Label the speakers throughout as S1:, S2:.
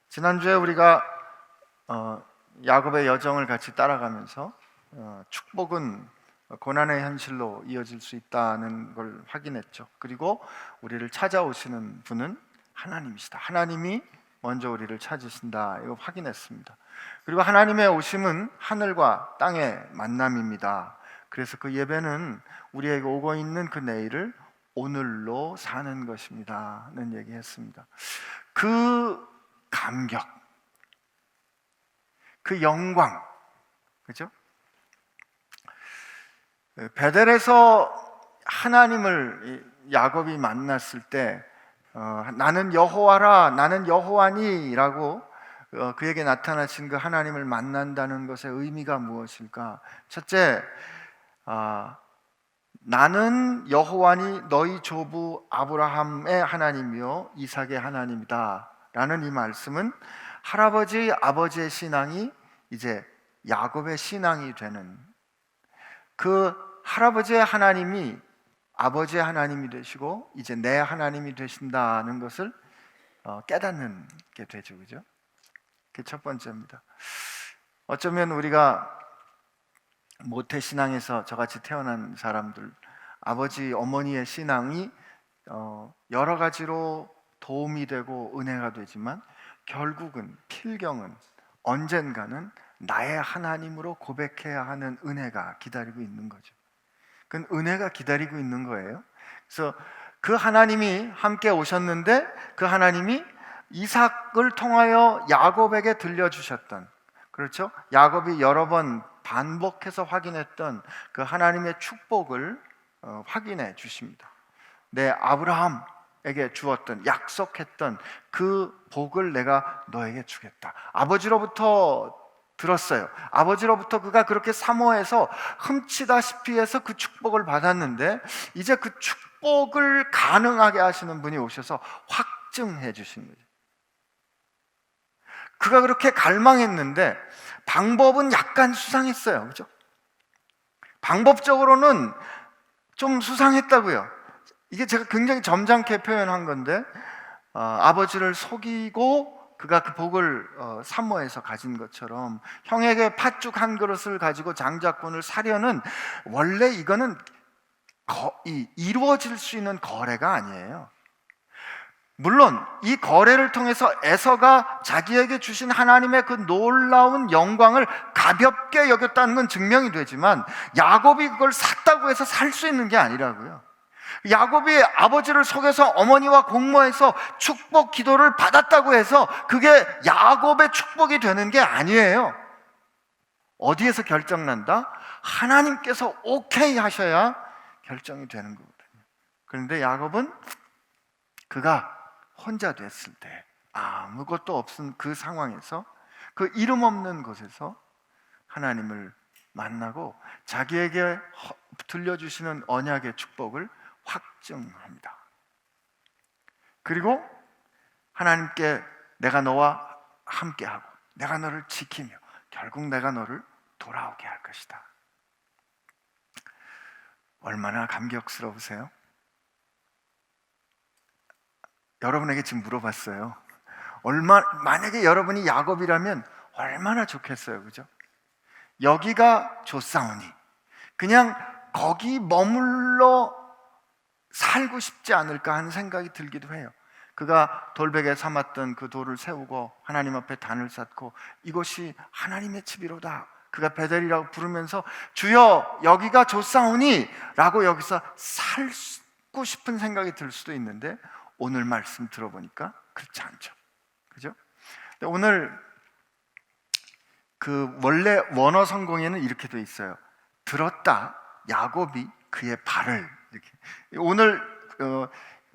S1: 지난주에 우리가 야곱의 여정을 같이 따라가면서 축복은 고난의 현실로 이어질 수 있다는 걸 확인했죠. 그리고 우리를 찾아오시는 분은 하나님이시다. 하나님이 먼저 우리를 찾으신다. 이거 확인했습니다. 그리고 하나님의 오심은 하늘과 땅의 만남입니다. 그래서 그 예배는 우리에게 오고 있는 그 내일을 오늘로 사는 것입니다는 얘기했습니다. 그 감격, 그 영광, 그죠? 베델에서 하나님을 야곱이 만났을 때 나는 여호와라, 나는 여호와니라고 그에게 나타나신 그 하나님을 만난다는 것의 의미가 무엇일까? 첫째, 나는 여호와니 너희 조부 아브라함의 하나님이요 이삭의 하나님이다 라는 이 말씀은 할아버지, 아버지의 신앙이 이제 야곱의 신앙이 되는, 그 할아버지의 하나님이 아버지의 하나님이 되시고 이제 내 하나님이 되신다는 것을 깨닫는 게 되죠, 그죠? 그게 첫 번째입니다. 어쩌면 우리가 모태신앙에서 저같이 태어난 사람들, 아버지, 어머니의 신앙이 여러 가지로 도움이 되고 은혜가 되지만 결국은 필경은 언젠가는 나의 하나님으로 고백해야 하는 은혜가 기다리고 있는 거죠. 그건 은혜가 기다리고 있는 거예요. 그래서 그 하나님이 함께 오셨는데 그 하나님이 이삭을 통하여 야곱에게 들려주셨던, 그렇죠? 야곱이 여러 번 반복해서 확인했던 그 하나님의 축복을 확인해 주십니다. 내 아브라함에게 주었던, 약속했던 그 복을 내가 너에게 주겠다. 아버지로부터 들었어요. 아버지로부터 그가 그렇게 사모해서 훔치다시피 해서 그 축복을 받았는데 이제 그 축복을 가능하게 하시는 분이 오셔서 확증해 주신 거죠. 그가 그렇게 갈망했는데 방법은 약간 수상했어요. 그죠? 방법적으로는 좀 수상했다고요. 이게 제가 굉장히 점잖게 표현한 건데 아버지를 속이고 그가 그 복을 사모해서 가진 것처럼 형에게 팥죽 한 그릇을 가지고 장자권을 사려는, 원래 이거는 이루어질 수 있는 거래가 아니에요. 물론 이 거래를 통해서 에서가 자기에게 주신 하나님의 그 놀라운 영광을 가볍게 여겼다는 건 증명이 되지만 야곱이 그걸 샀다고 해서 살 수 있는 게 아니라고요. 야곱이 아버지를 속여서 어머니와 공모해서 축복 기도를 받았다고 해서 그게 야곱의 축복이 되는 게 아니에요. 어디에서 결정난다? 하나님께서 오케이 하셔야 결정이 되는 거거든요. 그런데 야곱은 그가 혼자 됐을 때, 아무것도 없은 그 상황에서, 그 이름 없는 곳에서 하나님을 만나고 자기에게 들려주시는 언약의 축복을 확증합니다. 그리고 하나님께 내가 너와 함께하고 내가 너를 지키며 결국 내가 너를 돌아오게 할 것이다. 얼마나 감격스러우세요? 여러분에게 지금 물어봤어요. 만약에 여러분이 야곱이라면 얼마나 좋겠어요, 그죠? 여기가 좋사오니 그냥 거기 머물러 살고 싶지 않을까 하는 생각이 들기도 해요. 그가 돌베개 삼았던 그 돌을 세우고 하나님 앞에 단을 쌓고 이곳이 하나님의 집이로다, 그가 베델이라고 부르면서 주여 여기가 좋사오니 라고 여기서 살고 싶은 생각이 들 수도 있는데 오늘 말씀 들어보니까 그렇지 않죠, 그죠? 오늘 그 원래 원어 성공에는 이렇게 돼 있어요. 들었다 야곱이 그의 발을, 이렇게. 오늘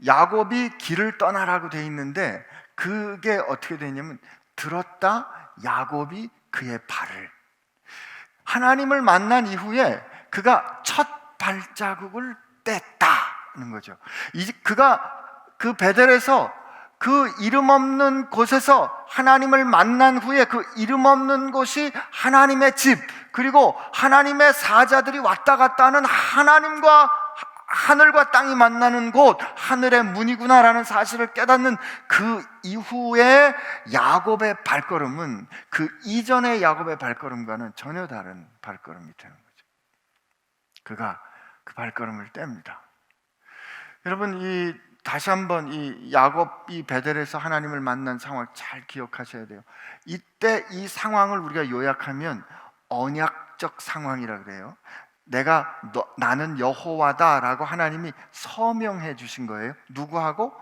S1: 야곱이 길을 떠나라고 돼 있는데 그게 어떻게 되냐면 들었다 야곱이 그의 발을. 하나님을 만난 이후에 그가 첫 발자국을 뗐다는 거죠. 그가 그 베델에서 그 이름 없는 곳에서 하나님을 만난 후에 그 이름 없는 곳이 하나님의 집, 그리고 하나님의 사자들이 왔다 갔다 하는 하나님과 하늘과 땅이 만나는 곳, 하늘의 문이구나라는 사실을 깨닫는 그 이후에 야곱의 발걸음은 그 이전의 야곱의 발걸음과는 전혀 다른 발걸음이 되는 거죠. 그가 그 발걸음을 뗍니다. 여러분, 다시 한번 이 야곱이 베델에서 하나님을 만난 상황을 잘 기억하셔야 돼요. 이때 이 상황을 우리가 요약하면 언약적 상황이라 그래요. 나는 여호와다라고 하나님이 서명해 주신 거예요. 누구하고?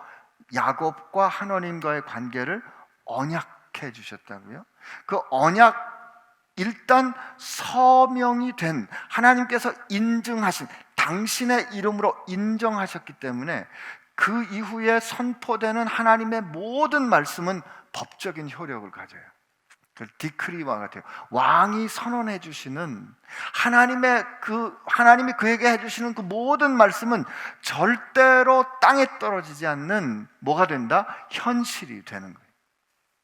S1: 야곱과 하나님과의 관계를 언약해 주셨다고요. 그 언약, 일단 서명이 된, 하나님께서 인증하신, 당신의 이름으로 인정하셨기 때문에 그 이후에 선포되는 하나님의 모든 말씀은 법적인 효력을 가져요. 그 디크리와 같아요. 왕이 선언해 주시는 하나님이 그에게 해주시는 그 모든 말씀은 절대로 땅에 떨어지지 않는 뭐가 된다? 현실이 되는 거예요.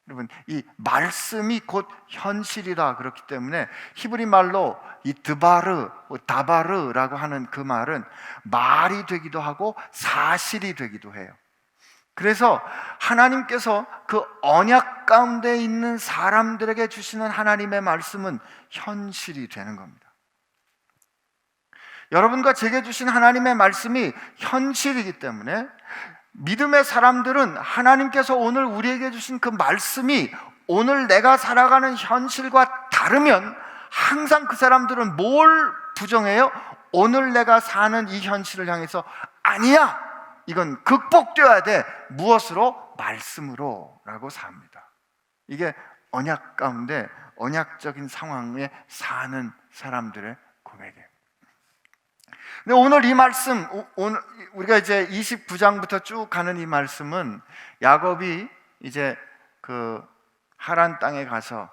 S1: 여러분, 이 말씀이 곧 현실이다. 그렇기 때문에 히브리 말로 이 드바르, 다바르라고 하는 그 말은 말이 되기도 하고 사실이 되기도 해요. 그래서 하나님께서 그 언약 가운데 있는 사람들에게 주시는 하나님의 말씀은 현실이 되는 겁니다. 여러분과 제게 주신 하나님의 말씀이 현실이기 때문에 믿음의 사람들은 하나님께서 오늘 우리에게 주신 그 말씀이 오늘 내가 살아가는 현실과 다르면 항상 그 사람들은 뭘 부정해요? 오늘 내가 사는 이 현실을 향해서 아니야! 이건 극복되어야 돼. 무엇으로? 말씀으로 라고 삽니다. 이게 언약 가운데 언약적인 상황에 사는 사람들의 고백이에요. 근데 오늘 이 말씀, 오늘 우리가 이제 29장부터 쭉 가는 이 말씀은 야곱이 이제 그 하란 땅에 가서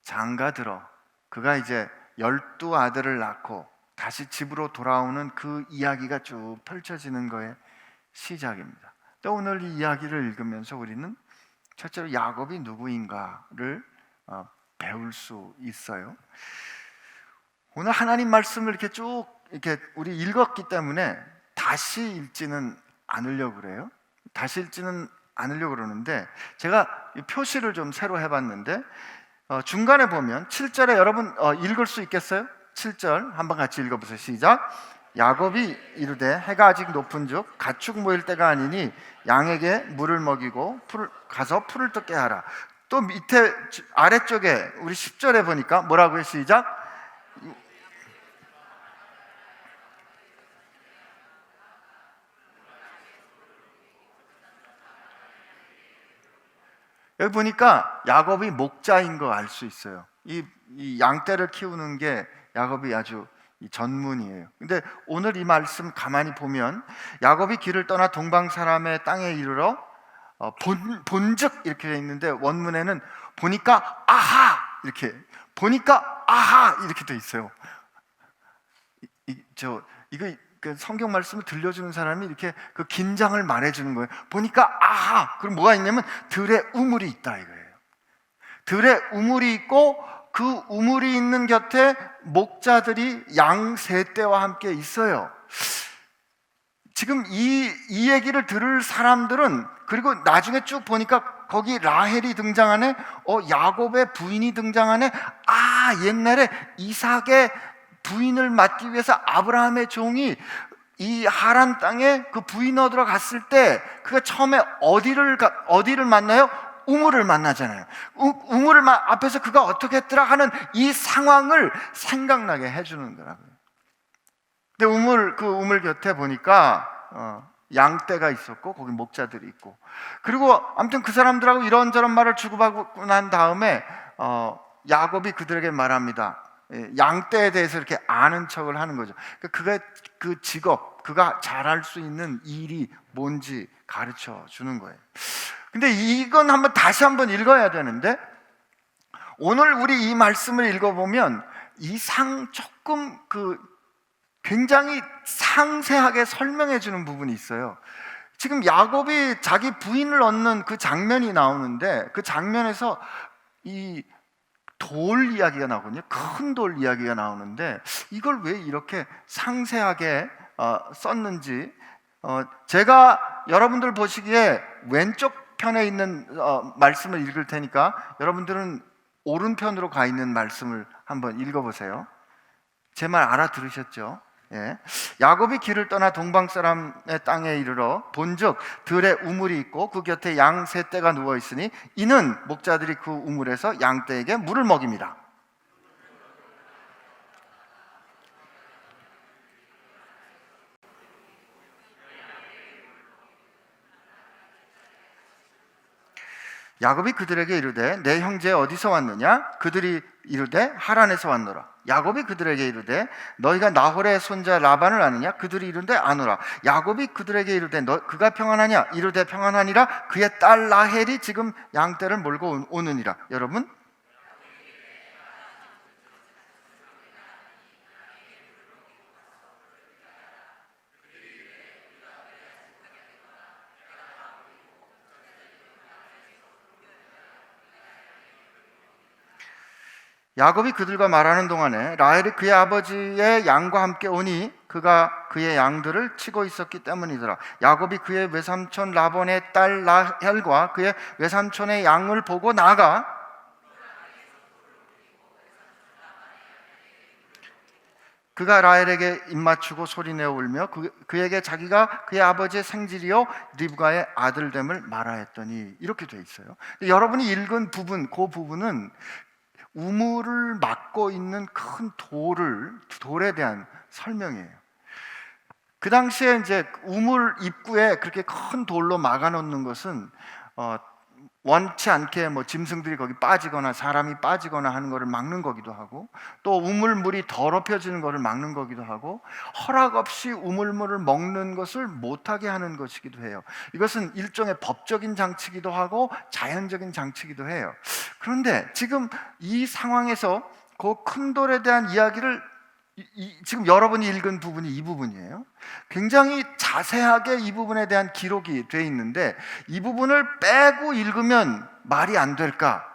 S1: 장가들어 그가 이제 12아들을 낳고 다시 집으로 돌아오는 그 이야기가 쭉 펼쳐지는 거예요. 시작입니다. 또 오늘 이 이야기를 읽으면서 우리는 첫째로 야곱이 누구인가를 배울 수 있어요. 오늘 하나님 말씀을 이렇게 쭉 이렇게 우리 읽었기 때문에 다시 읽지는 않으려고 그래요. 다시 읽지는 않으려고 그러는데 제가 표시를 좀 새로 해봤는데 중간에 보면 7절에 여러분 읽을 수 있겠어요? 7절 한번 같이 읽어보세요. 시작. 야곱이 이르되 해가 아직 높은즉 가축 모일 때가 아니니 양에게 물을 먹이고 가서 풀을 뜯게 하라. 또 밑에 아래쪽에 우리 10절에 보니까 뭐라고요? 시작. 여기 보니까 야곱이 목자인 거 알 수 있어요. 이 양떼를 키우는 게 야곱이 아주 전문이에요. 근데 오늘 이 말씀 가만히 보면 야곱이 길을 떠나 동방 사람의 땅에 이르러 본즉 이렇게 돼 있는데 원문에는 보니까 아하 이렇게 보니까 아하 이렇게 돼 있어요. 이거 그 성경 말씀을 들려주는 사람이 이렇게 그 긴장을 말해주는 거예요. 보니까 아하. 그럼 뭐가 있냐면 들에 우물이 있다 이거예요. 들에 우물이 있고 그 우물이 있는 곁에 목자들이 양 세 떼와 함께 있어요. 지금 이 얘기를 들을 사람들은 그리고 나중에 쭉 보니까 거기 라헬이 등장하네. 야곱의 부인이 등장하네. 아, 옛날에 이삭의 부인을 맡기 위해서 아브라함의 종이 이 하란 땅에 그 부인 얻으러 갔을 때 그가 처음에 어디를 만나요? 우물을 만나잖아요. 우물을 앞에서 그가 어떻게 했더라 하는 이 상황을 생각나게 해주는 거라고요. 근데 그 우물 곁에 보니까 양떼가 있었고 거기 목자들이 있고 그리고 아무튼 그 사람들하고 이런저런 말을 주고받고 난 다음에 야곱이 그들에게 말합니다. 양떼에 대해서 이렇게 아는 척을 하는 거죠. 그가 그 직업, 그가 잘할 수 있는 일이 뭔지 가르쳐 주는 거예요. 근데 이건 다시 한번 읽어야 되는데 오늘 우리 이 말씀을 읽어보면 조금 굉장히 상세하게 설명해 주는 부분이 있어요. 지금 야곱이 자기 부인을 얻는 그 장면이 나오는데 그 장면에서 이 돌 이야기가 나오거든요. 큰 돌 이야기가 나오는데 이걸 왜 이렇게 상세하게 썼는지 제가 여러분들 보시기에 왼쪽 편에 있는 말씀을 읽을 테니까 여러분들은 오른편으로 가 있는 말씀을 한번 읽어보세요. 제 말 알아들으셨죠? 예. 야곱이 길을 떠나 동방 사람의 땅에 이르러 본즉 들에 우물이 있고 그 곁에 양 세 떼가 누워 있으니 이는 목자들이 그 우물에서 양 떼에게 물을 먹입니다. 야곱이 그들에게 이르되 내 형제 어디서 왔느냐? 그들이 이르되 하란에서 왔노라. 야곱이 그들에게 이르되 너희가 나홀의 손자 라반을 아느냐? 그들이 이르되 아노라. 야곱이 그들에게 이르되 그가 평안하냐? 이르되 평안하니라. 그의 딸 라헬이 지금 양떼를 몰고 오느니라. 여러분, 야곱이 그들과 말하는 동안에 라헬이 그의 아버지의 양과 함께 오니 그가 그의 양들을 치고 있었기 때문이더라. 야곱이 그의 외삼촌 라반의 딸 라헬과 그의 외삼촌의 양을 보고 나가 그가 라헬에게 입맞추고 소리내어 울며 그에게 자기가 그의 아버지의 생질이요 리브가의 아들됨을 말하였더니, 이렇게 돼 있어요. 여러분이 읽은 부분, 그 부분은 우물을 막고 있는 큰 돌에 대한 설명이에요. 그 당시에 이제 우물 입구에 그렇게 큰 돌로 막아놓는 것은 원치 않게 뭐 짐승들이 거기 빠지거나 사람이 빠지거나 하는 것을 막는 거기도 하고, 또 우물물이 더럽혀지는 것을 막는 거기도 하고, 허락 없이 우물물을 먹는 것을 못하게 하는 것이기도 해요. 이것은 일종의 법적인 장치기도 하고 자연적인 장치기도 해요. 그런데 지금 이 상황에서 그 큰 돌에 대한 이야기를 지금 여러분이 읽은 부분이 이 부분이에요. 굉장히 자세하게 이 부분에 대한 기록이 돼 있는데 이 부분을 빼고 읽으면 말이 안 될까?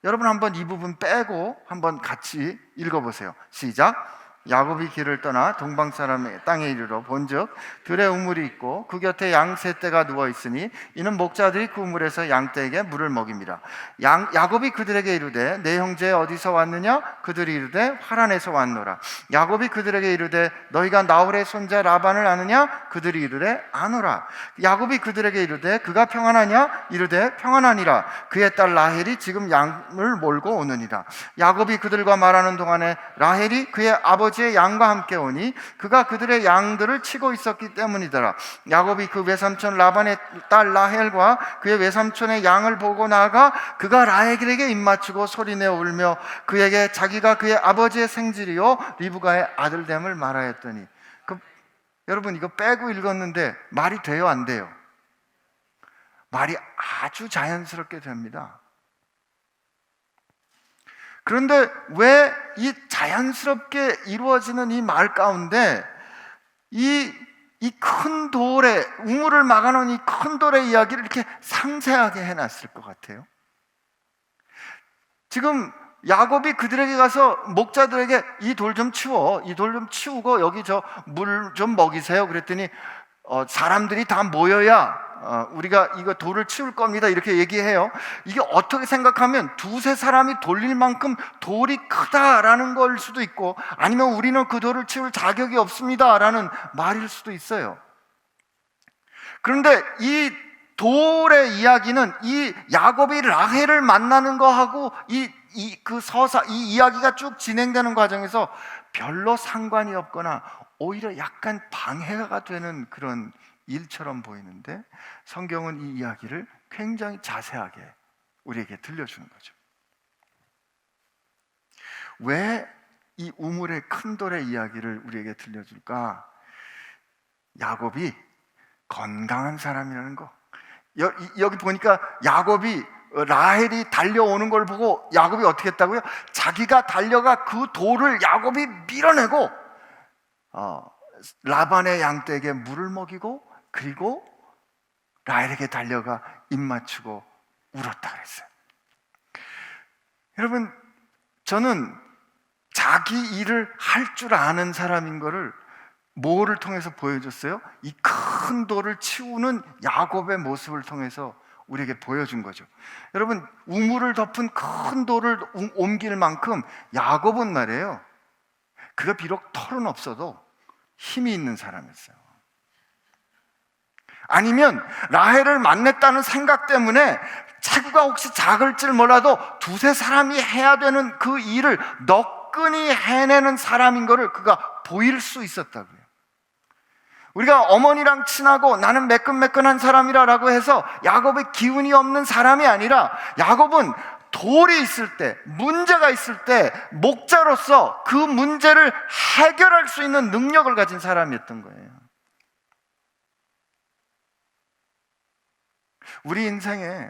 S1: 여러분 한번 이 부분 빼고 한번 같이 읽어보세요. 시작. 야곱이 길을 떠나 동방 사람의 땅에 이르러 본즉 들에 우물이 있고 그 곁에 양 세 떼가 누워 있으니 이는 목자들이 그 우물에서 양 떼에게 물을 먹입니다. 야곱이 그들에게 이르되 내 형제 어디서 왔느냐? 그들이 이르되 하란에서 왔노라. 야곱이 그들에게 이르되 너희가 나홀의 손자 라반을 아느냐? 그들이 이르되 아노라. 야곱이 그들에게 이르되 그가 평안하냐? 이르되 평안하니라. 그의 딸 라헬이 지금 양을 몰고 오느니라. 야곱이 그들과 말하는 동안에 라헬이 그의 아버지의 양과 함께 오니 그가 그들의 양들을 치고 있었기 때문이더라. 야곱이 그 외삼촌 라반의 딸 라헬과 그의 외삼촌의 양을 보고 나가 그가 라헬에게 입맞추고 소리내어 울며 그에게 자기가 그의 아버지의 생질이요 리브가의 아들됨을 말하였더니, 여러분 이거 빼고 읽었는데 말이 돼요, 안 돼요? 말이 아주 자연스럽게 됩니다. 그런데 왜 이 자연스럽게 이루어지는 이 말 가운데 이 큰 돌에, 우물을 막아놓은 이 큰 돌의 이야기를 이렇게 상세하게 해놨을 것 같아요? 지금 야곱이 그들에게 가서 목자들에게 이 돌 좀 치워, 이 돌 좀 치우고 여기 저 물 좀 먹이세요. 그랬더니 사람들이 다 모여야 우리가 이거 돌을 치울 겁니다, 이렇게 얘기해요. 이게 어떻게 생각하면 두세 사람이 돌릴 만큼 돌이 크다라는 걸 수도 있고, 아니면 우리는 그 돌을 치울 자격이 없습니다라는 말일 수도 있어요. 그런데 이 돌의 이야기는 이 야곱이 라헬을 만나는 거하고 이 이야기가 쭉 진행되는 과정에서 별로 상관이 없거나 오히려 약간 방해가 되는 그런 일처럼 보이는데, 성경은 이 이야기를 굉장히 자세하게 우리에게 들려주는 거죠. 왜 이 우물의 큰 돌의 이야기를 우리에게 들려줄까? 야곱이 건강한 사람이라는 거. 여기 보니까 야곱이 라헬이 달려오는 걸 보고 야곱이 어떻게 했다고요? 자기가 달려가 그 돌을 야곱이 밀어내고 라반의 양떼에게 물을 먹이고, 그리고 라헬에게 달려가 입맞추고 울었다 그랬어요. 여러분, 저는 자기 일을 할 줄 아는 사람인 거를 뭐를 통해서 보여줬어요? 이 큰 돌을 치우는 야곱의 모습을 통해서 우리에게 보여준 거죠. 여러분, 우물을 덮은 큰 돌을 옮길 만큼 야곱은 말이에요, 그가 비록 털은 없어도 힘이 있는 사람이었어요. 아니면 라헬을 만났다는 생각 때문에 체구가 혹시 작을지 몰라도 두세 사람이 해야 되는 그 일을 너끈히 해내는 사람인 것을 그가 보일 수 있었다고요. 우리가 어머니랑 친하고 나는 매끈매끈한 사람이라고 해서 야곱의 기운이 없는 사람이 아니라, 야곱은 돌이 있을 때, 문제가 있을 때 목자로서 그 문제를 해결할 수 있는 능력을 가진 사람이었던 거예요. 우리 인생에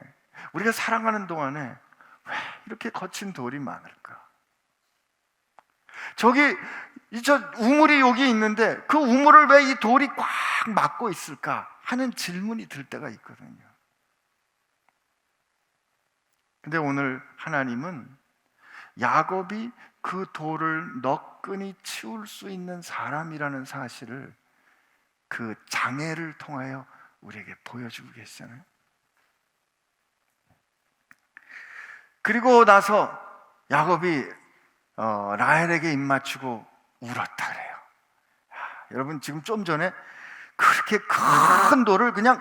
S1: 우리가 살아가는 동안에 왜 이렇게 거친 돌이 많을까? 저 우물이 여기 있는데 그 우물을 왜 이 돌이 꽉 막고 있을까 하는 질문이 들 때가 있거든요. 근데 오늘 하나님은 야곱이 그 돌을 너끈히 치울 수 있는 사람이라는 사실을 그 장애를 통하여 우리에게 보여주고 계시잖아요. 그리고 나서 야곱이 라헬에게 입맞추고 울었다 그래요. 여러분, 지금 좀 전에 그렇게 큰 돌을 그냥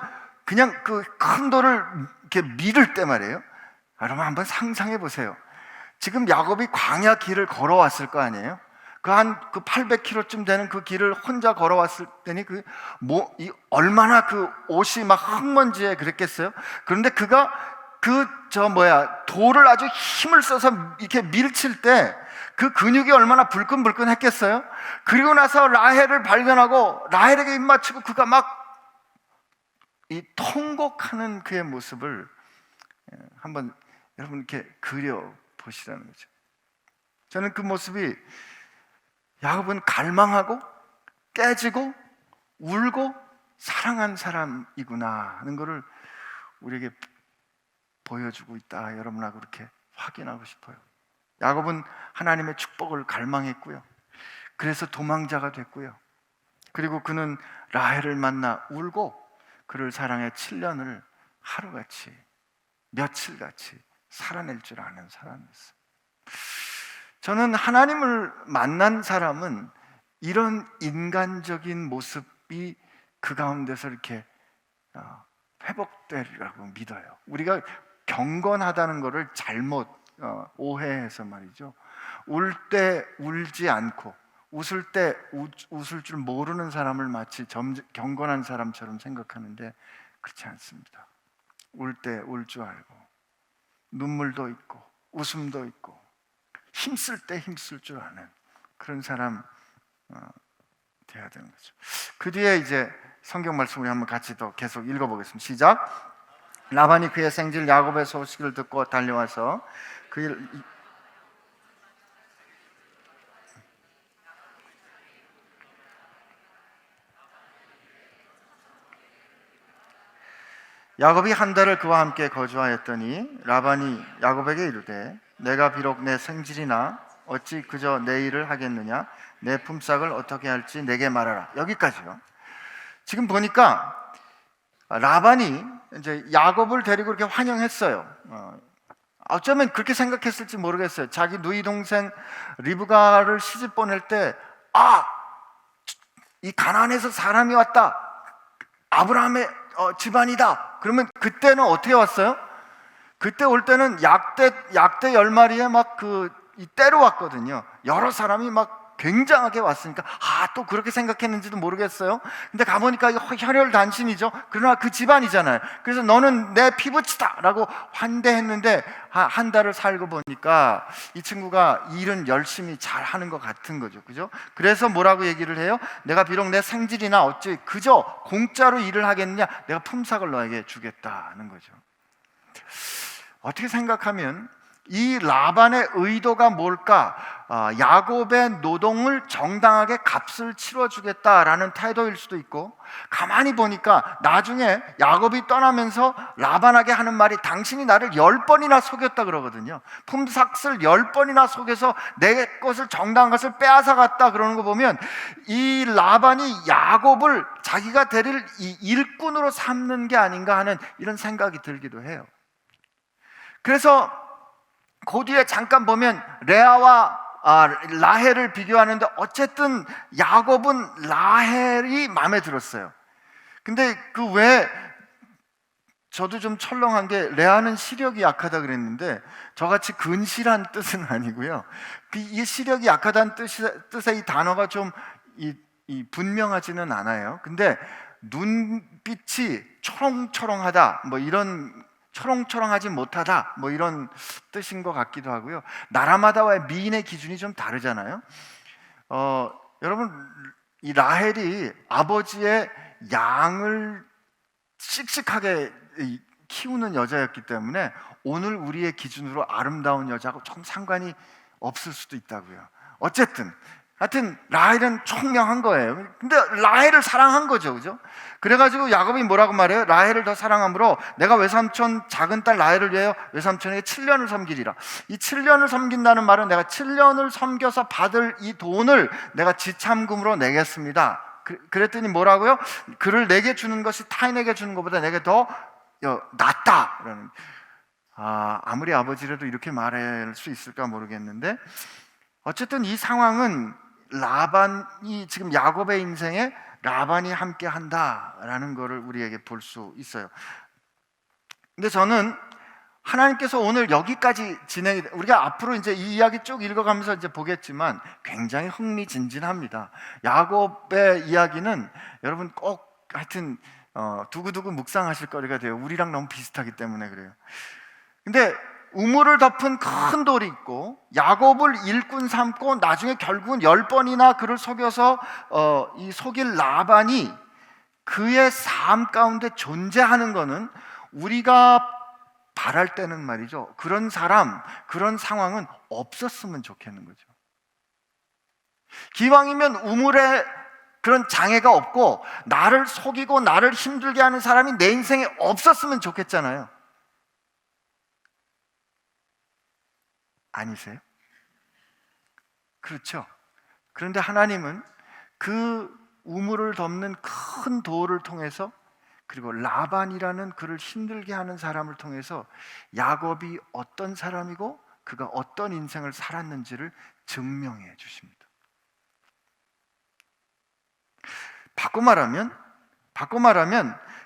S1: 그 큰 돌을 이렇게 밀을 때 말이에요, 여러분 한번 상상해 보세요. 지금 야곱이 광야 길을 걸어왔을 거 아니에요? 그 800km쯤 되는 그 길을 혼자 걸어왔을 때니 얼마나 그 옷이 막 흙먼지에 그랬겠어요? 그런데 그가 돌을 아주 힘을 써서 이렇게 밀칠 때 그 근육이 얼마나 불끈불끈 했겠어요? 그리고 나서 라헬을 발견하고 라헬에게 입맞추고 그가 막 이 통곡하는 그의 모습을 한번 여러분 이렇게 그려 보시라는 거죠. 저는 그 모습이 야곱은 갈망하고 깨지고 울고 사랑한 사람이구나 하는 것을 우리에게 보여주고 있다, 여러분하고 그렇게 확인하고 싶어요. 야곱은 하나님의 축복을 갈망했고요, 그래서 도망자가 됐고요, 그리고 그는 라헬을 만나 울고 그를 사랑해 7년을 하루같이 며칠같이 살아낼 줄 아는 사람이었어요. 저는 하나님을 만난 사람은 이런 인간적인 모습이 그 가운데서 이렇게 회복되리라고 믿어요. 우리가 경건하다는 것을 잘못 오해해서 말이죠, 울 때 울지 않고 웃을 때 웃을 줄 모르는 사람을 마치 경건한 사람처럼 생각하는데 그렇지 않습니다. 울 때 울 줄 알고 눈물도 있고 웃음도 있고 힘쓸 때 힘쓸 줄 아는 그런 사람 돼야 되는 거죠. 그 뒤에 이제 성경 말씀 우리 한번 같이 더 계속 읽어보겠습니다. 시작. 라반이 그의 생질 야곱의 소식을 듣고 달려와서 야곱이 한 달을 그와 함께 거주하였더니 라반이 야곱에게 이르되 내가 비록 내 생질이나 어찌 그저 내 일을 하겠느냐, 내 품삯을 어떻게 할지 내게 말하라. 여기까지요. 지금 보니까 라반이 이제 야곱을 데리고 이렇게 환영했어요. 어쩌면 그렇게 생각했을지 모르겠어요. 자기 누이 동생 리브가를 시집 보낼 때, 이 가나안에서 사람이 왔다, 아브라함의 집안이다. 그러면 그때는 어떻게 왔어요? 그때 올 때는 약대 10마리에 막 이 떼로 왔거든요. 여러 사람이 막 굉장하게 왔으니까 또 그렇게 생각했는지도 모르겠어요. 근데 가보니까 혈혈단신이죠. 그러나 그 집안이잖아요. 그래서 너는 내 피부치다 라고 환대했는데 한 달을 살고 보니까 이 친구가 일은 열심히 잘하는 것 같은 거죠. 그죠? 그래서 뭐라고 얘기를 해요? 내가 비록 내 생질이나 어찌 그저 공짜로 일을 하겠느냐, 내가 품삯을 너에게 주겠다는 거죠. 어떻게 생각하면 이 라반의 의도가 뭘까? 야곱의 노동을 정당하게 값을 치러주겠다라는 태도일 수도 있고, 가만히 보니까 나중에 야곱이 떠나면서 라반에게 하는 말이 당신이 나를 10번이나 속였다 그러거든요. 품삯을 10번이나 속여서 내 것을, 정당한 것을 빼앗아갔다 그러는 거 보면 이 라반이 야곱을 자기가 데릴 이 일꾼으로 삼는 게 아닌가 하는 이런 생각이 들기도 해요. 그래서 그 뒤에 잠깐 보면 레아와 라헬을 비교하는데, 어쨌든 야곱은 라헬이 마음에 들었어요. 근데 그 왜, 저도 좀 철렁한 게, 레아는 시력이 약하다 그랬는데 저같이 근실한 뜻은 아니고요. 이 시력이 약하다는 뜻의 이 단어가 좀 분명하지는 않아요. 근데 눈빛이 초롱초롱하다, 뭐 이런, 초롱초롱하지 못하다, 뭐 이런 뜻인 것 같기도 하고요. 나라마다의 미인의 기준이 좀 다르잖아요. 여러분, 이 라헬이 아버지의 양을 씩씩하게 키우는 여자였기 때문에 오늘 우리의 기준으로 아름다운 여자하고 좀 상관이 없을 수도 있다고요. 어쨌든 하여튼 라헬은 총명한 거예요. 근데 라헬을 사랑한 거죠, 그죠? 그래가지고 야곱이 뭐라고 말해요? 라헬을 더 사랑함으로 내가 외삼촌 작은 딸 라헬을 위하여 외삼촌에게 7년을 섬기리라. 이 7년을 섬긴다는 말은 내가 7년을 섬겨서 받을 이 돈을 내가 지참금으로 내겠습니다. 그랬더니 뭐라고요? 그를 내게 주는 것이 타인에게 주는 것보다 내게 더 낫다. 아무리 아버지라도 이렇게 말할 수 있을까 모르겠는데, 어쨌든 이 상황은 라반이, 지금 야곱의 인생에 라반이 함께 한다라는 것을 우리에게 볼 수 있어요. 근데 저는 하나님께서 오늘 여기까지 우리가 앞으로 이제 이 이야기 쭉 읽어가면서 이제 보겠지만 굉장히 흥미진진합니다. 야곱의 이야기는 여러분 꼭 하여튼 두고두고 묵상하실 거리가 돼요. 우리랑 너무 비슷하기 때문에 그래요. 근데 우물을 덮은 큰 돌이 있고, 야곱을 일꾼 삼고 나중에 결국은 10번이나 그를 속여서 이 속일 라반이 그의 삶 가운데 존재하는 것은 우리가 바랄 때는 말이죠, 그런 사람, 그런 상황은 없었으면 좋겠는 거죠. 기왕이면 우물에 그런 장애가 없고 나를 속이고 나를 힘들게 하는 사람이 내 인생에 없었으면 좋겠잖아요. 아니세요? 그렇죠. 그런데 하나님은 그 우물을 덮는 큰 돌을 통해서, 그리고 라반이라는 그를 힘들게 하는 사람을 통해서 야곱이 어떤 사람이고 그가 어떤 인생을 살았는지를 증명해 주십니다. 바꿔 말하면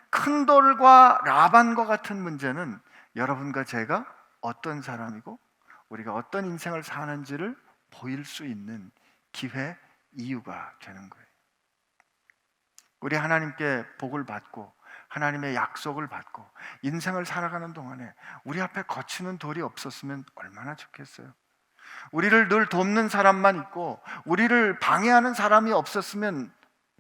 S1: 큰 돌과 라반과 같은 문제는 여러분과 제가 어떤 사람이고 우리가 어떤 인생을 사는지를 보일 수 있는 기회, 이유가 되는 거예요. 우리 하나님께 복을 받고 하나님의 약속을 받고 인생을 살아가는 동안에 우리 앞에 거치는 돌이 없었으면 얼마나 좋겠어요. 우리를 늘 돕는 사람만 있고 우리를 방해하는 사람이 없었으면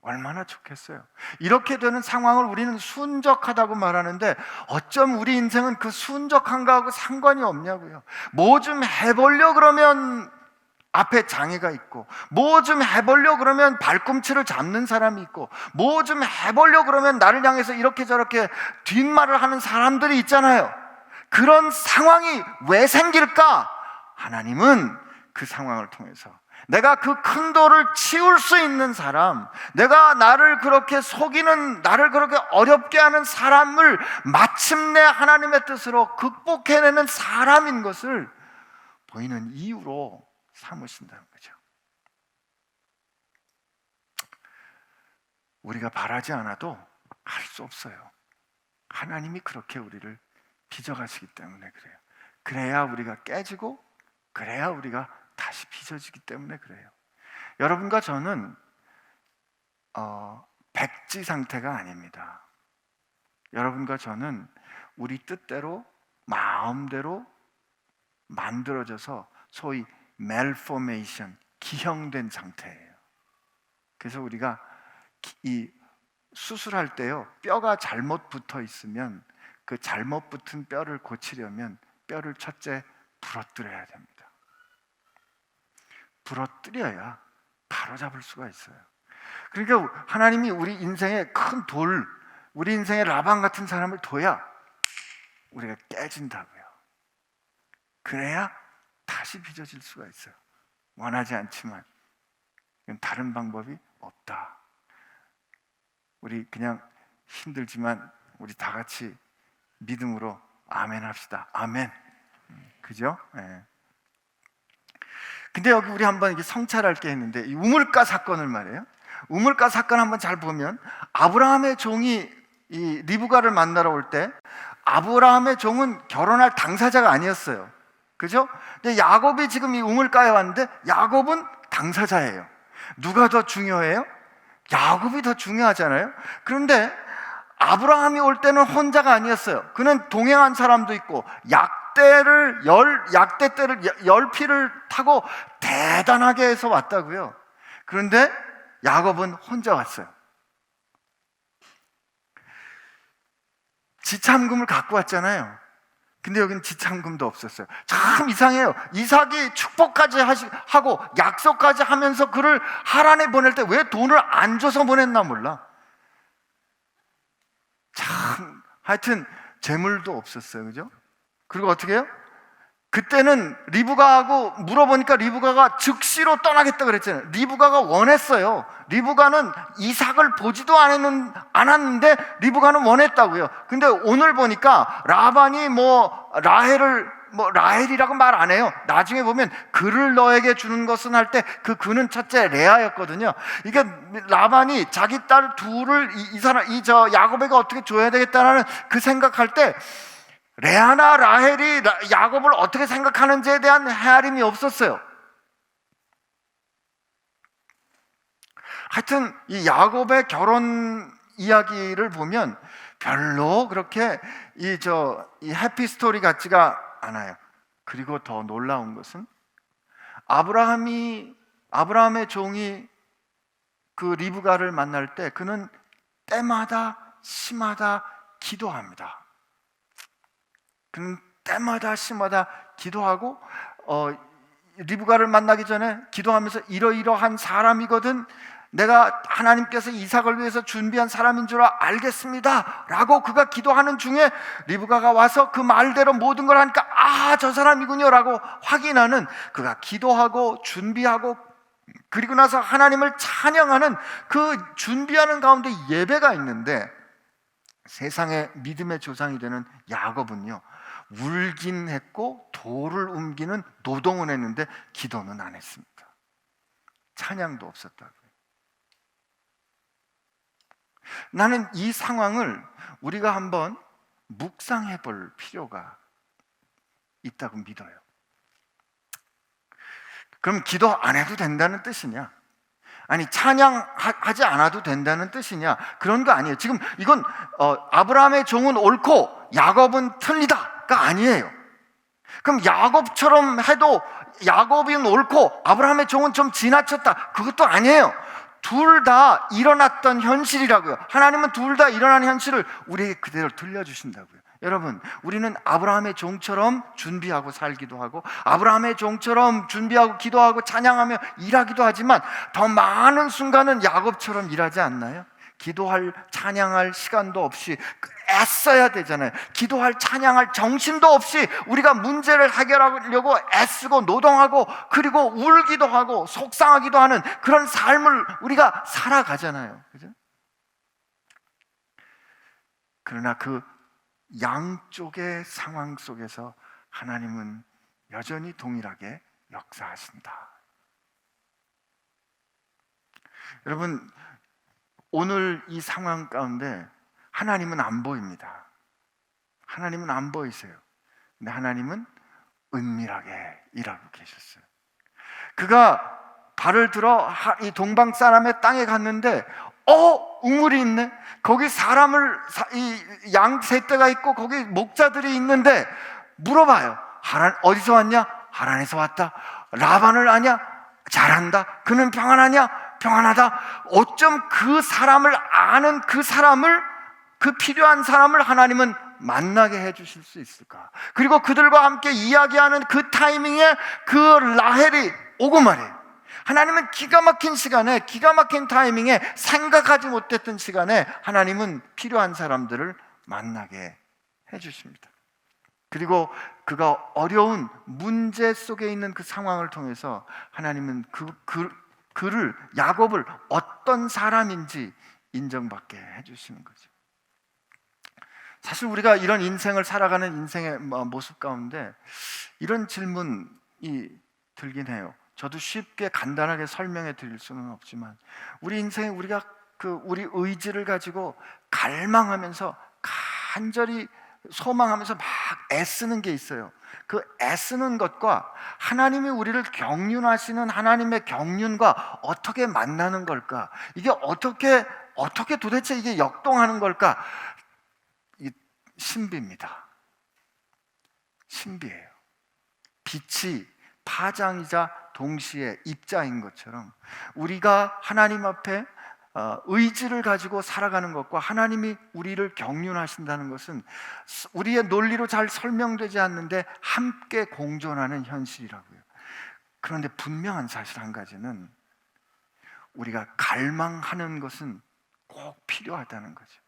S1: 얼마나 좋겠어요. 이렇게 되는 상황을 우리는 순적하다고 말하는데, 어쩜 우리 인생은 그 순적한 거하고 상관이 없냐고요. 뭐 좀 해보려 그러면 앞에 장애가 있고, 뭐 좀 해보려 그러면 발꿈치를 잡는 사람이 있고, 뭐 좀 해보려 그러면 나를 향해서 이렇게 저렇게 뒷말을 하는 사람들이 있잖아요. 그런 상황이 왜 생길까? 하나님은 그 상황을 통해서 내가 그 큰 돌을 치울 수 있는 사람, 내가 나를 그렇게 속이는, 나를 그렇게 어렵게 하는 사람을 마침내 하나님의 뜻으로 극복해내는 사람인 것을 보이는 이유로 삼으신다는 거죠. 우리가 바라지 않아도 할 수 없어요. 하나님이 그렇게 우리를 빚어가시기 때문에 그래요. 그래야 우리가 깨지고, 그래야 우리가 다시 빚어지기 때문에 그래요. 여러분과 저는 백지 상태가 아닙니다. 여러분과 저는 우리 뜻대로 마음대로 만들어져서 소위 malformation, 기형된 상태예요. 그래서 우리가 이 수술할 때요, 뼈가 잘못 붙어 있으면 그 잘못 붙은 뼈를 고치려면 뼈를 첫째 부러뜨려야 됩니다. 부러뜨려야 바로잡을 수가 있어요. 그러니까 하나님이 우리 인생의 큰 돌, 우리 인생의 라반 같은 사람을 둬야 우리가 깨진다고요. 그래야 다시 빚어질 수가 있어요. 원하지 않지만 다른 방법이 없다. 우리 그냥 힘들지만 우리 다 같이 믿음으로 아멘 합시다. 아멘. 그죠? 네. 근데 여기 우리 한번 이게 성찰할 게 있는데, 이 우물가 사건을 말이에요. 우물가 사건 한번 잘 보면 아브라함의 종이 이 리브가를 만나러 올 때 아브라함의 종은 결혼할 당사자가 아니었어요. 그죠? 근데 야곱이 지금 이 우물가에 왔는데 야곱은 당사자예요. 누가 더 중요해요? 야곱이 더 중요하잖아요. 그런데 아브라함이 올 때는 혼자가 아니었어요. 그는 동행한 사람도 있고 약대를 열 피를 타고 대단하게 해서 왔다고요. 그런데 야곱은 혼자 왔어요. 지참금을 갖고 왔잖아요. 근데 여기는 지참금도 없었어요. 참 이상해요. 이삭이 축복까지 하고 약속까지 하면서 그를 하란에 보낼 때 왜 돈을 안 줘서 보냈나 몰라. 참 하여튼 재물도 없었어요. 그죠? 그리고 어떻게 해요? 그때는 리브가하고 물어보니까 리브가가 즉시로 떠나겠다 그랬잖아요. 리브가가 원했어요. 리브가는 이삭을 보지도 않았는데 리브가는 원했다고요. 근데 오늘 보니까 라반이 라헬이라고 말 안 해요. 나중에 보면 그를 너에게 주는 것은 할 때 그 그는 첫째 레아였거든요. 이게 라반이 자기 딸 둘을 야곱에게 어떻게 줘야 되겠다는 그 생각할 때 레아나 라헬이 야곱을 어떻게 생각하는지에 대한 헤아림이 없었어요. 하여튼 이 야곱의 결혼 이야기를 보면 별로 그렇게 이 해피 스토리 같지가 않아요. 그리고 더 놀라운 것은 아브라함의 종이 그 리브가를 만날 때 그는 때마다 시마다 기도합니다. 그는 때마다 시마다 기도하고 리브가를 만나기 전에 기도하면서 이러이러한 사람이거든, 내가 하나님께서 이삭을 위해서 준비한 사람인 줄 알겠습니다 라고 그가 기도하는 중에 리브가가 와서 그 말대로 모든 걸 하니까 저 사람이군요 라고 확인하는, 그가 기도하고 준비하고 그리고 나서 하나님을 찬양하는 그 준비하는 가운데 예배가 있는데, 세상의 믿음의 조상이 되는 야곱은요, 울긴 했고 돌을 옮기는 노동은 했는데 기도는 안 했습니다. 찬양도 없었다고요. 나는 이 상황을 우리가 한번 묵상해 볼 필요가 있다고 믿어요. 그럼 기도 안 해도 된다는 뜻이냐? 아니 찬양하지 않아도 된다는 뜻이냐? 그런 거 아니에요. 지금 이건 아브라함의 종은 옳고 야곱은 틀리다가 아니에요. 그럼 야곱처럼 해도 야곱이 옳고 아브라함의 종은 좀 지나쳤다, 그것도 아니에요. 둘 다 일어났던 현실이라고요. 하나님은 둘 다 일어난 현실을 우리에게 그대로 들려주신다고요. 여러분, 우리는 아브라함의 종처럼 준비하고 살기도 하고 아브라함의 종처럼 준비하고 기도하고 찬양하며 일하기도 하지만 더 많은 순간은 야곱처럼 일하지 않나요? 기도할 찬양할 시간도 없이 애써야 되잖아요. 기도할 찬양할 정신도 없이 우리가 문제를 해결하려고 애쓰고 노동하고 그리고 울기도 하고 속상하기도 하는 그런 삶을 우리가 살아가잖아요. 그죠? 그러나 그 양쪽의 상황 속에서 하나님은 여전히 동일하게 역사하신다. 여러분, 오늘 이 상황 가운데 하나님은 안 보입니다. 하나님은 안 보이세요. 근데 하나님은 은밀하게 일하고 계셨어요. 그가 발을 들어 이 동방 사람의 땅에 갔는데 우물이 있네. 거기 양 셋대가 있고 거기 목자들이 있는데 물어봐요. 어디서 왔냐? 하란에서 왔다. 라반을 아냐? 잘한다. 그는 평안하냐? 평안하다. 어쩜 그 사람을 아는 그 필요한 사람을 하나님은 만나게 해주실 수 있을까? 그리고 그들과 함께 이야기하는 그 타이밍에 그 라헬이 오고 말이에요. 하나님은 기가 막힌 시간에, 기가 막힌 타이밍에, 생각하지 못했던 시간에 하나님은 필요한 사람들을 만나게 해주십니다. 그리고 그가 어려운 문제 속에 있는 그 상황을 통해서 하나님은 그를, 야곱을 어떤 사람인지 인정받게 해주시는 거죠. 사실 우리가 이런 인생을 살아가는 인생의 모습 가운데 이런 질문이 들긴 해요. 저도 쉽게 간단하게 설명해 드릴 수는 없지만, 우리 인생에 우리가 우리 의지를 가지고 갈망하면서 간절히 소망하면서 막 애쓰는 게 있어요. 그 애쓰는 것과 하나님이 우리를 경륜하시는 하나님의 경륜과 어떻게 만나는 걸까? 이게 어떻게 도대체 이게 역동하는 걸까? 이 신비입니다. 신비예요. 빛이 파장이자 동시에 입자인 것처럼 우리가 하나님 앞에 의지를 가지고 살아가는 것과 하나님이 우리를 경륜하신다는 것은 우리의 논리로 잘 설명되지 않는데 함께 공존하는 현실이라고요. 그런데 분명한 사실 한 가지는 우리가 갈망하는 것은 꼭 필요하다는 거죠.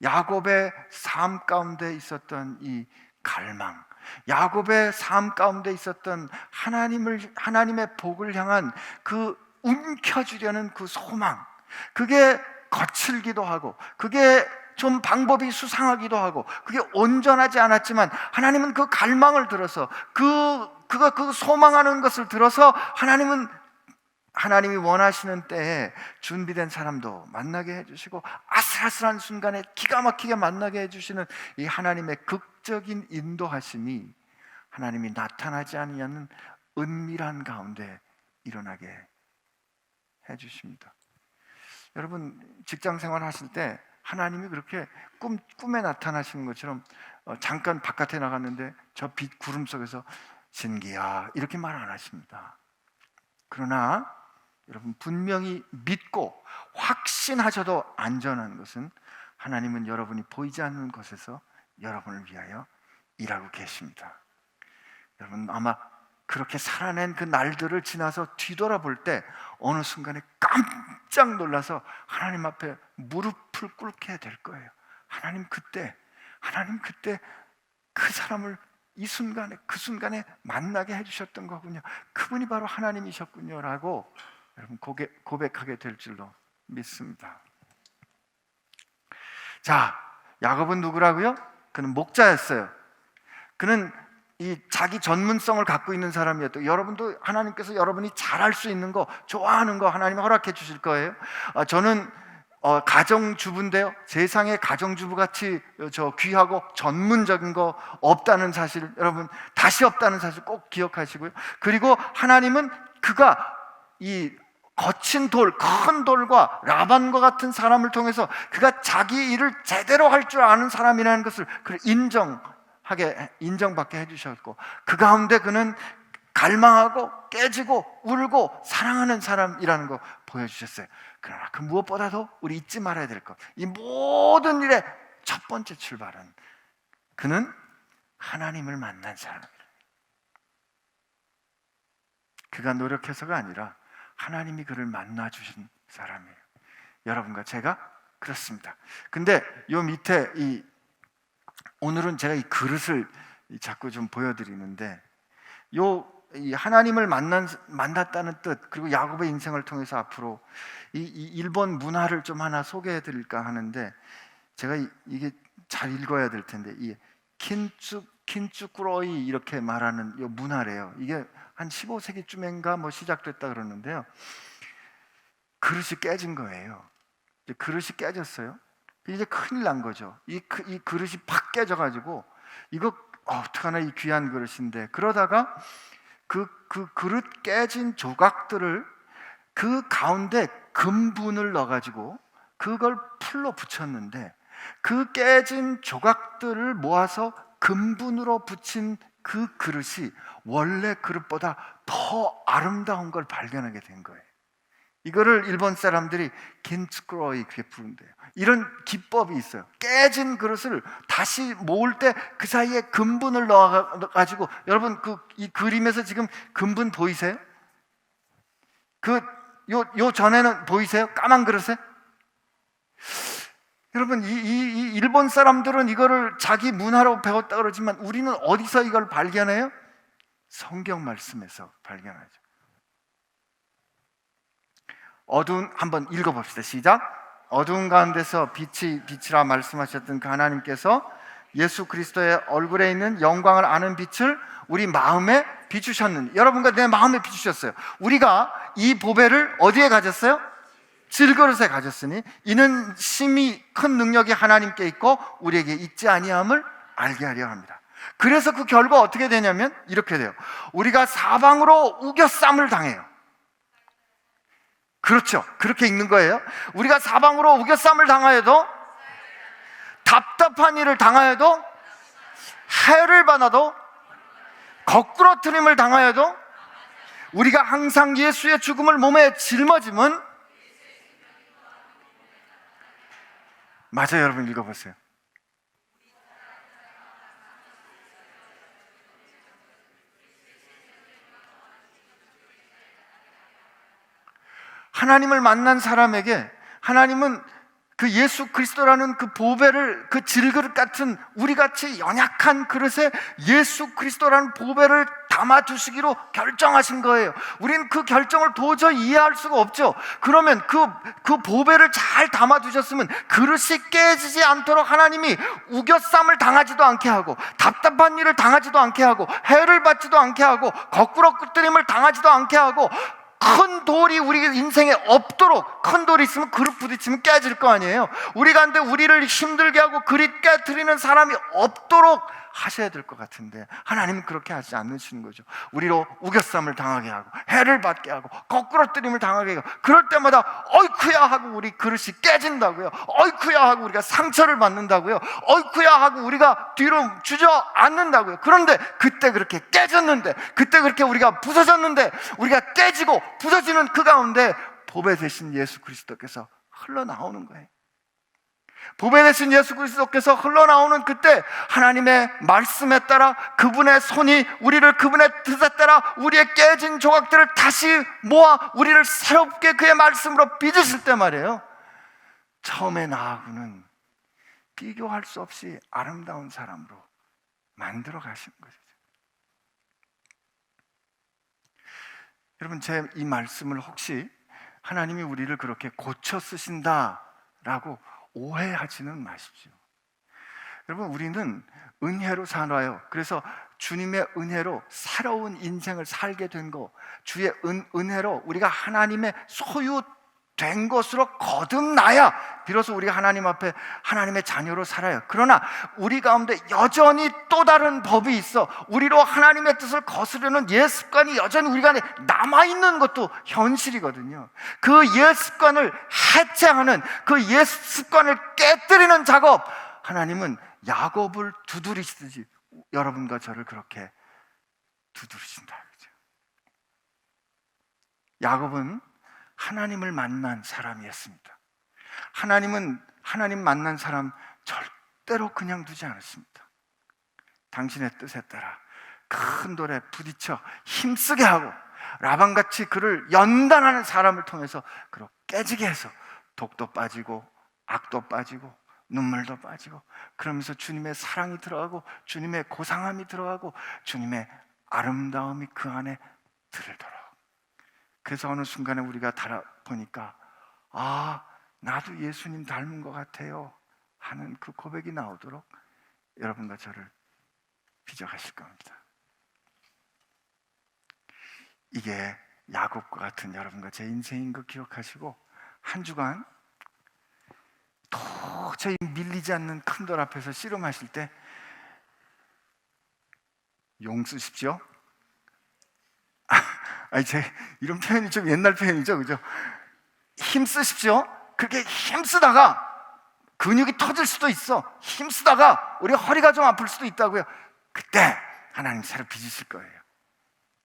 S1: 야곱의 삶 가운데 있었던 이 갈망, 야곱의 삶 가운데 있었던 하나님의 복을 향한 그 움켜쥐려는 그 소망, 그게 거칠기도 하고, 그게 좀 방법이 수상하기도 하고, 그게 온전하지 않았지만 하나님은 그 갈망을 들어서 그가 그 소망하는 것을 들어서 하나님이 원하시는 때에 준비된 사람도 만나게 해주시고, 아슬아슬한 순간에 기가 막히게 만나게 해주시는 이 하나님의 극적인 인도하심이 하나님이 나타나지 아니하는 은밀한 가운데 일어나게 해주십니다. 여러분, 직장 생활 하실 때 하나님이 그렇게 꿈에 나타나시는 것처럼 잠깐 바깥에 나갔는데 저 빛 구름 속에서 신기야 이렇게 말 안 하십니다. 그러나 여러분, 분명히 믿고 확신하셔도 안전한 것은 하나님은 여러분이 보이지 않는 곳에서 여러분을 위하여 일하고 계십니다. 여러분, 아마 그렇게 살아낸 그 날들을 지나서 뒤돌아볼 때 어느 순간에 깜짝 놀라서 하나님 앞에 무릎을 꿇게 될 거예요. 하나님 그때 그 사람을 그 순간에 만나게 해주셨던 거군요. 그분이 바로 하나님이셨군요 라고 여러분 고백하게 될 줄로 믿습니다. 자, 야곱은 누구라고요? 그는 목자였어요. 그는 이 자기 전문성을 갖고 있는 사람이었고, 여러분도 하나님께서 여러분이 잘할 수 있는 거, 좋아하는 거 하나님 허락해 주실 거예요. 저는 가정주부인데요, 세상에 가정주부같이 귀하고 전문적인 거 없다는 사실, 여러분 다시 없다는 사실 꼭 기억하시고요. 그리고 하나님은 그가 이 거친 돌, 큰 돌과 라반과 같은 사람을 통해서 그가 자기 일을 제대로 할 줄 아는 사람이라는 것을 인정받게 해주셨고, 그 가운데 그는 갈망하고 깨지고 울고 사랑하는 사람이라는 거 보여주셨어요. 그러나 그 무엇보다도 우리 잊지 말아야 될 것, 이 모든 일의 첫 번째 출발은 그는 하나님을 만난 사람이에요. 그가 노력해서가 아니라 하나님이 그를 만나 주신 사람이에요. 여러분과 제가 그렇습니다. 근데 요 밑에 오늘은 제가 이 그릇을 자꾸 좀 보여드리는데, 이 하나님을 만났다는 뜻, 그리고 야곱의 인생을 통해서 앞으로 이 일본 문화를 좀 하나 소개해드릴까 하는데, 제가 이게 잘 읽어야 될 텐데, 이 킨츠쿠로이 이렇게 말하는 이 문화래요. 이게 한 15세기쯤인가 시작됐다 그러는데요. 그릇이 깨진 거예요. 그릇이 깨졌어요. 이제 큰일 난 거죠. 이 그릇이 팍 깨져가지고 이거 어떡하나, 이 귀한 그릇인데. 그러다가 그 그릇 깨진 조각들을 그 가운데 금분을 넣어가지고 그걸 풀로 붙였는데, 그 깨진 조각들을 모아서 금분으로 붙인 그 그릇이 원래 그릇보다 더 아름다운 걸 발견하게 된 거예요. 이거를 일본 사람들이 긴츠쿠로이 그렇게 부른대요. 이런 기법이 있어요. 깨진 그릇을 다시 모을 때 그 사이에 금분을 넣어가지고, 여러분 이 그림에서 지금 금분 보이세요? 요 전에는 보이세요? 까만 그릇에? 여러분, 이 일본 사람들은 이거를 자기 문화로 배웠다 그러지만 우리는 어디서 이걸 발견해요? 성경 말씀에서 발견하죠. 한번 읽어봅시다. 시작. 어두운 가운데서 빛이라 말씀하셨던 그 하나님께서 예수 그리스도의 얼굴에 있는 영광을 아는 빛을 우리 마음에 비추셨느니, 여러분과 내 마음에 비추셨어요. 우리가 이 보배를 어디에 가졌어요? 질그릇에 가졌으니 이는 심히 큰 능력이 하나님께 있고 우리에게 있지 아니함을 알게 하려 합니다. 그래서 그 결과 어떻게 되냐면 이렇게 돼요. 우리가 사방으로 우겨쌈을 당해요. 그렇죠, 그렇게 읽는 거예요. 우리가 사방으로 우겨쌈을 당하여도, 답답한 일을 당하여도, 해를 받아도, 거꾸러뜨림을 당하여도, 우리가 항상 예수의 죽음을 몸에 짊어짐은, 맞아요. 여러분 읽어보세요. 하나님을 만난 사람에게 하나님은 그 예수 그리스도라는 그 보배를, 그 질그릇 같은 우리같이 연약한 그릇에 예수 그리스도라는 보배를 담아두시기로 결정하신 거예요. 우리는 그 결정을 도저히 이해할 수가 없죠. 그러면 그 보배를 잘 담아두셨으면 그릇이 깨지지 않도록 하나님이 우겨쌈을 당하지도 않게 하고, 답답한 일을 당하지도 않게 하고, 해를 받지도 않게 하고, 거꾸로 끄트림을 당하지도 않게 하고, 큰 돌이 우리 인생에 없도록, 큰 돌이 있으면 그릇 부딪히면 깨질 거 아니에요. 우리가 근데 우리를 힘들게 하고 그릇 깨트리는 사람이 없도록 하셔야 될 것 같은데 하나님은 그렇게 하지 않으시는 거죠. 우리로 우겨쌈을 당하게 하고, 해를 받게 하고, 거꾸로뜨림을 당하게 하고, 그럴 때마다 어이쿠야 하고 우리 그릇이 깨진다고요. 어이쿠야 하고 우리가 상처를 받는다고요. 어이쿠야 하고 우리가 뒤로 주저앉는다고요. 그런데 그때 그렇게 깨졌는데, 그때 그렇게 우리가 부서졌는데, 우리가 깨지고 부서지는 그 가운데 보배 되신 예수 그리스도께서 흘러나오는 거예요. 보배 되신 예수 그리스도께서 흘러나오는 그때 하나님의 말씀에 따라, 그분의 손이 우리를 그분의 뜻에 따라 우리의 깨진 조각들을 다시 모아 우리를 새롭게 그의 말씀으로 빚으실 때 말이에요, 처음에 나하고는 비교할 수 없이 아름다운 사람으로 만들어 가시는 것이죠. 여러분, 제 이 말씀을 혹시 하나님이 우리를 그렇게 고쳐 쓰신다라고 오해하지는 마십시오. 여러분, 우리는 은혜로 살아요. 그래서 주님의 은혜로 새로운 인생을 살게 된 거, 주의 은혜로 우리가 하나님의 소유된 것으로 거듭나야 비로소 우리가 하나님 앞에 하나님의 자녀로 살아요. 그러나 우리 가운데 여전히 또 다른 법이 있어. 우리로 하나님의 뜻을 거스르는 옛 습관이 여전히 우리 안에 남아있는 것도 현실이거든요. 그 옛 습관을 해체하는, 그 옛 습관을 깨뜨리는 작업, 하나님은 야곱을 두드리시듯이 여러분과 저를 그렇게 두드리신다. 야곱은 하나님을 만난 사람이었습니다. 하나님 만난 사람 절대로 그냥 두지 않았습니다. 당신의 뜻에 따라 큰 돌에 부딪혀 힘쓰게 하고, 라반같이 그를 연단하는 사람을 통해서 그를 깨지게 해서 독도 빠지고 악도 빠지고 눈물도 빠지고, 그러면서 주님의 사랑이 들어가고 주님의 고상함이 들어가고 주님의 아름다움이 그 안에 들도록. 그래서 어느 순간에 우리가 달아보니까 나도 예수님 닮은 것 같아요 하는 그 고백이 나오도록 여러분과 저를 빚어가실 겁니다. 이게 야곱과 같은 여러분과 제 인생인 거 기억하시고, 한 주간 도저히 밀리지 않는 큰 돌 앞에서 씨름하실 때 용 쓰십시오. 이런 표현이 좀 옛날 표현이죠, 그죠? 힘 쓰십시오. 그렇게 힘쓰다가 근육이 터질 수도 있어. 힘쓰다가 우리 허리가 좀 아플 수도 있다고요. 그때 하나님 새로 빚으실 거예요.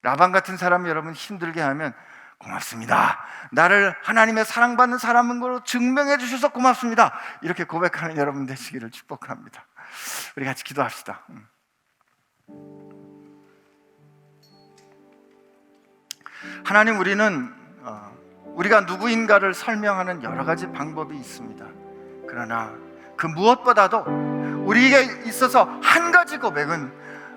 S1: 라반 같은 사람 여러분 힘들게 하면 고맙습니다, 나를 하나님의 사랑받는 사람으로 증명해 주셔서 고맙습니다, 이렇게 고백하는 여러분 되시기를 축복합니다. 우리 같이 기도합시다. 하나님, 우리는 우리가 누구인가를 설명하는 여러 가지 방법이 있습니다. 그러나 그 무엇보다도 우리에게 있어서 한 가지 고백은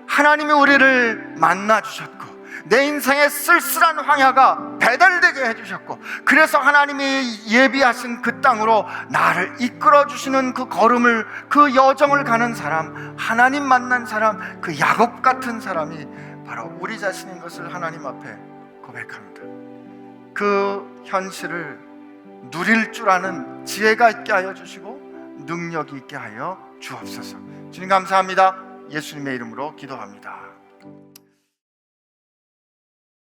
S1: 하나님이 우리를 만나 주셨고 내 인생의 쓸쓸한 황야가 배달되게 해주셨고, 그래서 하나님이 예비하신 그 땅으로 나를 이끌어 주시는 그 걸음을, 그 여정을 가는 사람, 하나님 만난 사람, 그 야곱 같은 사람이 바로 우리 자신인 것을 하나님 앞에 고백합니다. 그 현실을 누릴 줄 아는 지혜가 있게 하여 주시고 능력이 있게 하여 주옵소서. 주님 감사합니다. 예수님의 이름으로 기도합니다.